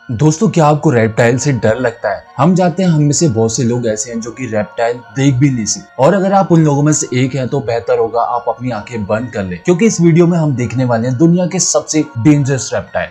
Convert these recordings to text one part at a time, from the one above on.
दोस्तों, क्या आपको रेप्टाइल से डर लगता है? हम जानते हैं हम में से बहुत से लोग ऐसे हैं जो कि रेप्टाइल देख भी नहीं सकते, और अगर आप उन लोगों में से एक हैं तो बेहतर होगा आप अपनी आंखें बंद कर लें, क्योंकि इस वीडियो में हम देखने वाले हैं दुनिया के सबसे डेंजरस रेप्टाइल।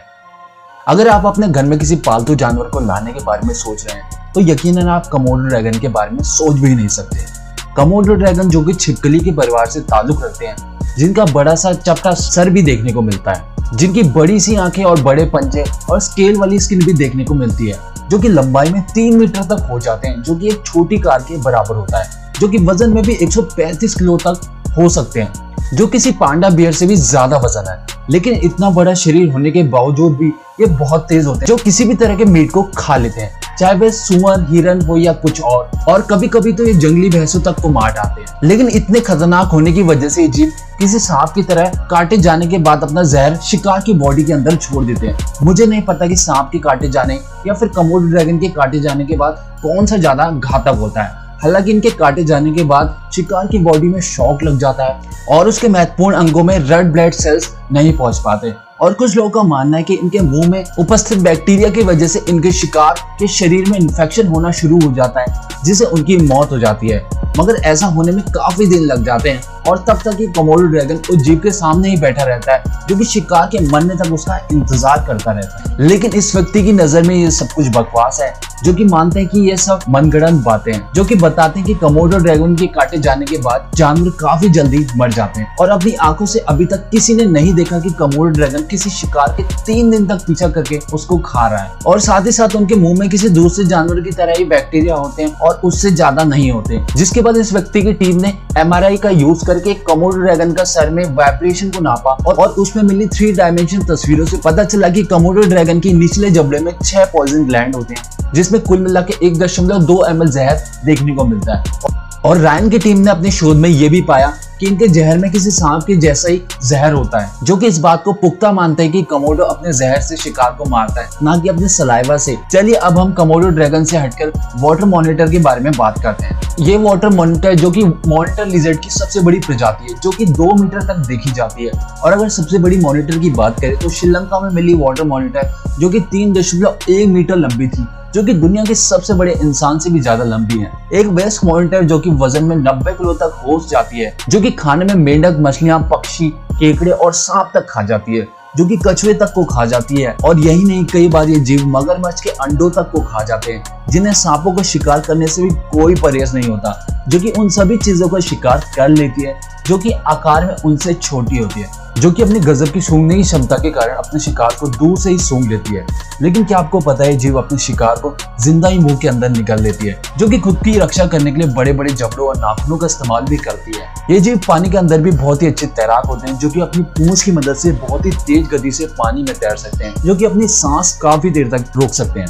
अगर आप अपने घर में किसी पालतू जानवर को लाने के बारे में सोच रहे हैं तो यकीनन आप कमोडो ड्रैगन के बारे में सोच भी नहीं सकते। कमोडो ड्रैगन जो कि छिपकली के परिवार से ताल्लुक रखते हैं, जिनका बड़ा सा चपटा सर भी देखने को मिलता है, जिनकी बड़ी सी आंखें और बड़े पंजे और स्केल वाली स्किन भी देखने को मिलती है, जो कि लंबाई में 3 मीटर तक हो जाते हैं, जो कि एक छोटी कार के बराबर होता है, जो कि वजन में भी 135 किलो तक हो सकते हैं, जो किसी पांडा बियर से भी ज्यादा वजन है। लेकिन इतना बड़ा शरीर होने के बावजूद भी ये बहुत तेज होते हैं, जो किसी भी तरह के मीट को खा लेते हैं, चाहे वह सुअर, हिरन हो या कुछ और कभी कभी तो ये जंगली भैंसों तक को मार डालते हैं। लेकिन इतने खतरनाक होने की वजह से ये जीव किसी सांप की तरह काटे जाने के बाद अपना जहर शिकार की बॉडी के अंदर छोड़ देते हैं। मुझे नहीं पता कि सांप के काटे जाने या फिर कमोडो ड्रैगन के काटे जाने के बाद कौन सा ज्यादा घातक होता है। हालांकि इनके काटे जाने के बाद शिकार की बॉडी में शॉक लग जाता है और उसके महत्वपूर्ण अंगों में रेड ब्लड सेल्स नहीं पहुंच पाते, और कुछ लोगों का मानना है कि इनके मुंह में उपस्थित बैक्टीरिया की वजह से इनके शिकार के शरीर में इन्फेक्शन होना शुरू हो जाता है, जिससे उनकी मौत हो जाती है। मगर ऐसा होने में काफी दिन लग जाते हैं और तब तक ये कमोडो ड्रैगन उस जीव के सामने ही बैठा रहता है, जो कि शिकार के मरने तक उसका इंतजार करता रहता है। लेकिन इस व्यक्ति की नजर में ये सब कुछ बकवास है, जो कि मानते हैं कि ये सब मनगढ़ंत बातें हैं, जो कि बताते हैं कि कमोडो ड्रैगन के काटे जाने के बाद जानवर काफी जल्दी मर जाते हैं, और अपनी आंखों से अभी तक किसी ने नहीं देखा कि कमोडो ड्रैगन किसी शिकार के 3 दिन तक पीछा करके उसको खा रहा है। और साथ ही साथ उनके मुंह में किसी दूसरे जानवर की तरह ही बैक्टीरिया होते हैं और उससे ज्यादा नहीं होते। जिसके बाद इस व्यक्ति की टीम ने MRI का यूज करके कमोडो ड्रैगन का सर में वाइब्रेशन को नापा, और उसमें मिली 3 डायमेंशन तस्वीरों से पता चला कि कमोडो ड्रैगन की निचले जबड़े में 6 पॉइजन ग्लैंड होते हैं, जिसमें कुल मिला के 1.2 ml जहर देखने को मिलता है। और रायन की टीम ने अपने शोध में यह भी पाया कि इनके जहर में किसी सांप के जैसा ही जहर होता है, जो कि इस बात को पुख्ता मानते हैं कि कमोडो अपने जहर से शिकार को मारता है, ना कि अपने सलाइवा से। चलिए अब हम कमोडो ड्रैगन से हटकर वाटर मॉनिटर के बारे में बात करते हैं। ये वाटर मॉनिटर जो कि मॉनिटर लिजर्ड की सबसे बड़ी प्रजाति है, जो कि 2 मीटर तक देखी जाती है। और अगर सबसे बड़ी मॉनिटर की बात करें तो श्रीलंका में मिली वाटर मॉनिटर जो कि 3.1 मीटर लंबी थी, जो कि दुनिया के सबसे बड़े इंसान से भी ज्यादा लंबी है। एक वेस्ट मॉनिटर जो कि वजन में 90 किलो तक हो जाती है, जो कि खाने में मेंढक, मछलियां, पक्षी, केकड़े और सांप तक खा जाती है, जो कि कछुए तक को खा जाती है। और यही नहीं, कई बार ये जीव मगरमच्छ के अंडों तक को खा जाते हैं, जिन्हें सांपों को शिकार करने से भी कोई परहेज नहीं होता, जो कि उन सभी चीजों का शिकार कर लेती है जो कि आकार में उनसे छोटी होती है, जो कि अपनी गजब की सूंघने की क्षमता के कारण अपने शिकार को दूर से ही सूंघ लेती है। लेकिन क्या आपको पता है जीव अपने शिकार को जिंदा ही मुंह के अंदर निकाल लेती है, जो कि खुद की रक्षा करने के लिए बड़े बड़े जबड़ों और नाखूनों का इस्तेमाल भी करती है। ये जीव पानी के अंदर भी बहुत ही अच्छे तैराक होते हैं, जो कि अपनी पूंछ की मदद से बहुत ही तेज गति से पानी में तैर सकते हैं, जो कि अपनी सांस काफी देर तक रोक सकते हैं।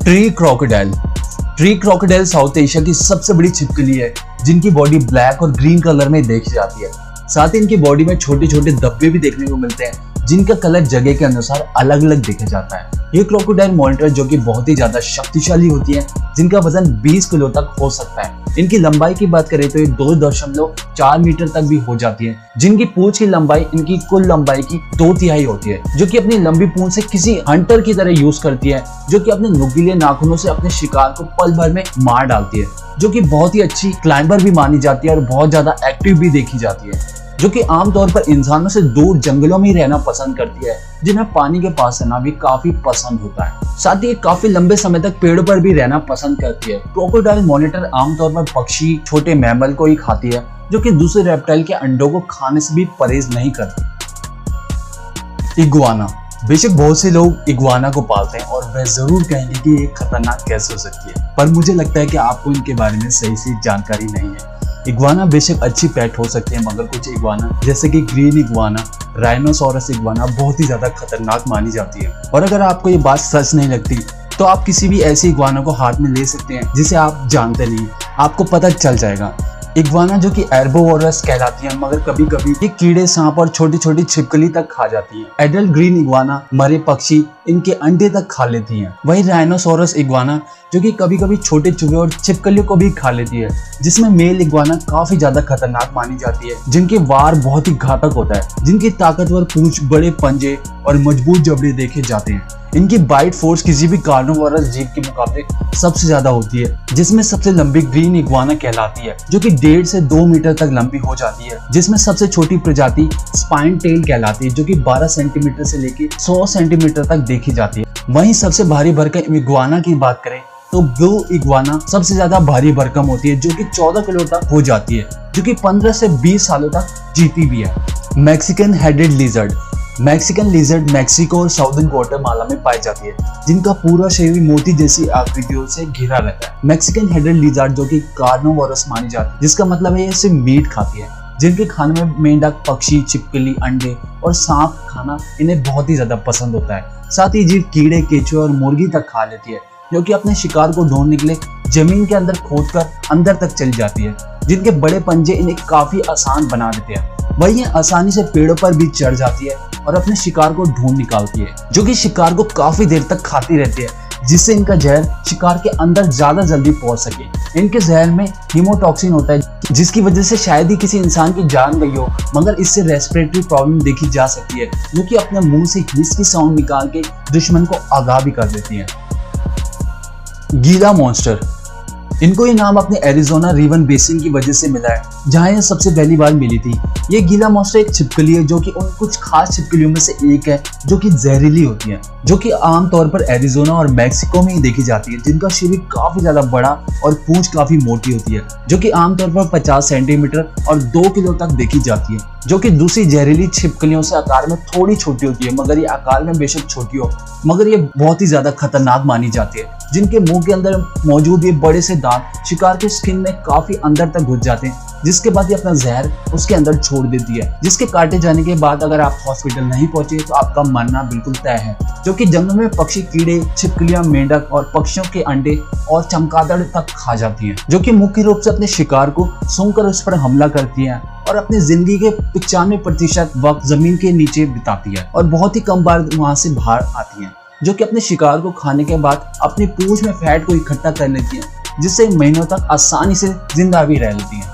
Tree crocodile. Tree crocodile south Asia की सबसे बड़ी छिपकली है, जिनकी बॉडी ब्लैक और ग्रीन कलर में देखी जाती है। साथ ही इनकी बॉडी में छोटे छोटे धब्बे भी देखने को मिलते हैं, जिनका कलर जगह के अनुसार अलग अलग देखा जाता है। ये क्रोकोडाइल मॉनिटर जो कि बहुत ही ज्यादा शक्तिशाली होती है, जिनका वजन 20 किलो तक हो सकता है। इनकी लंबाई की बात करें तो ये 2.4 मीटर तक भी हो जाती है, जिनकी पूंछ की लंबाई इनकी कुल लंबाई की 2/3 होती है, जो कि अपनी लंबी पूंछ से किसी हंटर की तरह यूज करती है, जो कि अपने नुकीले नाखूनों से अपने शिकार को पल भर में मार डालती है, जो कि बहुत ही अच्छी क्लाइंबर भी मानी जाती है और बहुत ज्यादा एक्टिव भी देखी जाती है, जो कि आमतौर पर इंसानों से दूर जंगलों में ही रहना पसंद करती है, जिन्हें पानी के पास रहना भी काफी पसंद होता है। साथ ही काफी लंबे समय तक पेड़ों पर भी रहना पसंद करती है। क्रोकोडाइल मॉनिटर आमतौर पर पक्षी, छोटे मैमल को ही खाती है, जो कि दूसरे रेप्टाइल के अंडों को खाने से भी परहेज नहीं करती। इग्वाना। बेशक बहुत से लोग इग्वाना को पालते हैं और वह जरूर कहेंगे कि ये खतरनाक कैसे हो सकती है, पर मुझे लगता है कि आपको इनके बारे में सही से जानकारी नहीं है। इग्वाना बेशक अच्छी पेट हो सकते हैं, मगर कुछ इग्वाना जैसे कि ग्रीन इग्वाना, राइनोसोरस इग्वाना बहुत ही ज्यादा खतरनाक मानी जाती है। और अगर आपको ये बात सच नहीं लगती तो आप किसी भी ऐसी इग्वाना को हाथ में ले सकते हैं जिसे आप जानते नहीं, आपको पता चल जाएगा। इग्वाना जो कि एर्बोवोरस कहलाती है, मगर कभी कभी ये कीड़े, सांप और छोटी छोटी छिपकली तक खा जाती है। एडल्ट ग्रीन इग्वाना मरे पक्षी, इनके अंडे तक खा लेती हैं। वही राइनोसोरस इग्वाना जो कि कभी कभी छोटे चूहे और छिपकलियों को भी खा लेती है, जिसमें मेल इग्वाना काफी ज्यादा खतरनाक मानी जाती है, जिनके वार बहुत ही घातक होता है, जिनकी ताकतवर पूंछ, बड़े पंजे और मजबूत जबड़े देखे जाते हैं। इनकी बाइट फोर्स किसी भी कार्निवोरस जीव के मुकाबले सबसे ज्यादा होती है, जिसमें सबसे लंबी ग्रीन इग्वाना कहलाती है जो कि 1.5 से 2 मीटर तक लंबी हो जाती है, जिसमें सबसे छोटी प्रजाति स्पाइन टेल कहलाती है जो कि 12 सेंटीमीटर से लेकर 100 सेंटीमीटर तक देखी जाती है। वहीं सबसे भारी भरकम इग्वाना की बात करें तो ब्लू इग्वाना सबसे ज्यादा भारी भरकम होती है, जो कि 14 किलो तक हो जाती है, जो कि 15 से 20 सालों तक जीती भी है। Mexican headed lizard. Mexican lizard Mexico और साउदर्न ग्वाटेमाला में पाई जाती है, जिनका पूरा शरीर मोती जैसी आकृतियों से घिरा रहता है। मैक्सिकन हेडेड लिजर्ड जो कि कार्निवोरस मानी जाती है, जिसका मतलब है ये सिर्फ मीट खाती है, जिनके खाने में मेंढक, पक्षी, छिपकली, अंडे और सांप खाना इन्हें बहुत ही ज्यादा पसंद होता है। साथ ही जीव कीड़े, केंचुए और मुर्गी तक खा लेती है, जो कि अपने शिकार को ढूंढने के लिए जमीन के अंदर खोदकर अंदर तक चली जाती है, जिनके बड़े पंजे इन्हें काफी आसान बना देते हैं। वही ये आसानी से पेड़ों पर भी चढ़ जाती है और अपने शिकार को ढूंढ निकालती है, जो कि शिकार को काफी देर तक खाती रहती है, जिससे इनका जहर शिकार के अंदर ज्यादा जल्दी पहुंच सके। इनके जहर में हीमोटॉक्सिन होता है, जिसकी वजह से शायद ही किसी इंसान की जान गई हो, मगर इससे रेस्पिरेटरी प्रॉब्लम देखी जा सकती है, जो कि अपने मुंह से हिस की साउंड निकाल के दुश्मन को आगाह भी कर देती है। गीला मॉन्स्टर। इनको ये नाम अपने एरिजोना रिवन बेसिन की वजह से मिला है, जहां ये सबसे पहली बार मिली थी। ये गीला मॉन्स्टर एक छिपकली है जो कि उन कुछ खास छिपकलियों में से एक है जो कि जहरीली होती है, जो कि आमतौर पर एरिजोना और मैक्सिको में ही देखी जाती है, जिनका शरीर काफी ज्यादा बड़ा और पूंछ काफी मोटी होती है, जो कि आमतौर पर 50 सेंटीमीटर और 2 किलो तक देखी जाती है, जो कि दूसरी जहरीली छिपकलियों से आकार में थोड़ी छोटी होती है। मगर ये आकार में बेशक छोटी हो, मगर ये बहुत ही ज्यादा खतरनाक मानी जाती है, जिनके मुंह के अंदर मौजूद ये बड़े से दांत शिकार के स्किन में काफी अंदर तक घुस जाते हैं, जिसके बाद ये अपना जहर उसके अंदर छोड़ देती है, जिसके काटे जाने के बाद अगर आप हॉस्पिटल नहीं पहुंचे तो आपका मरना बिल्कुल तय है। जो कि जंगल में पक्षी, कीड़े, छिपकलियां, मेंढक और पक्षियों के अंडे और चमगादड़ तक खा जाती हैं, जो कि मुख्य रूप से अपने शिकार को सूंघकर उस पर हमला करती हैं और अपनी जिंदगी के 95% वक्त जमीन के नीचे बिताती है और बहुत ही कम बार वहां से बाहर आती हैं, जो कि अपने शिकार को खाने के बाद अपनी पूंछ में फैट को इकट्ठा कर लेती हैं, जिससे महीनों तक आसानी से जिंदा भी रह लेती हैं।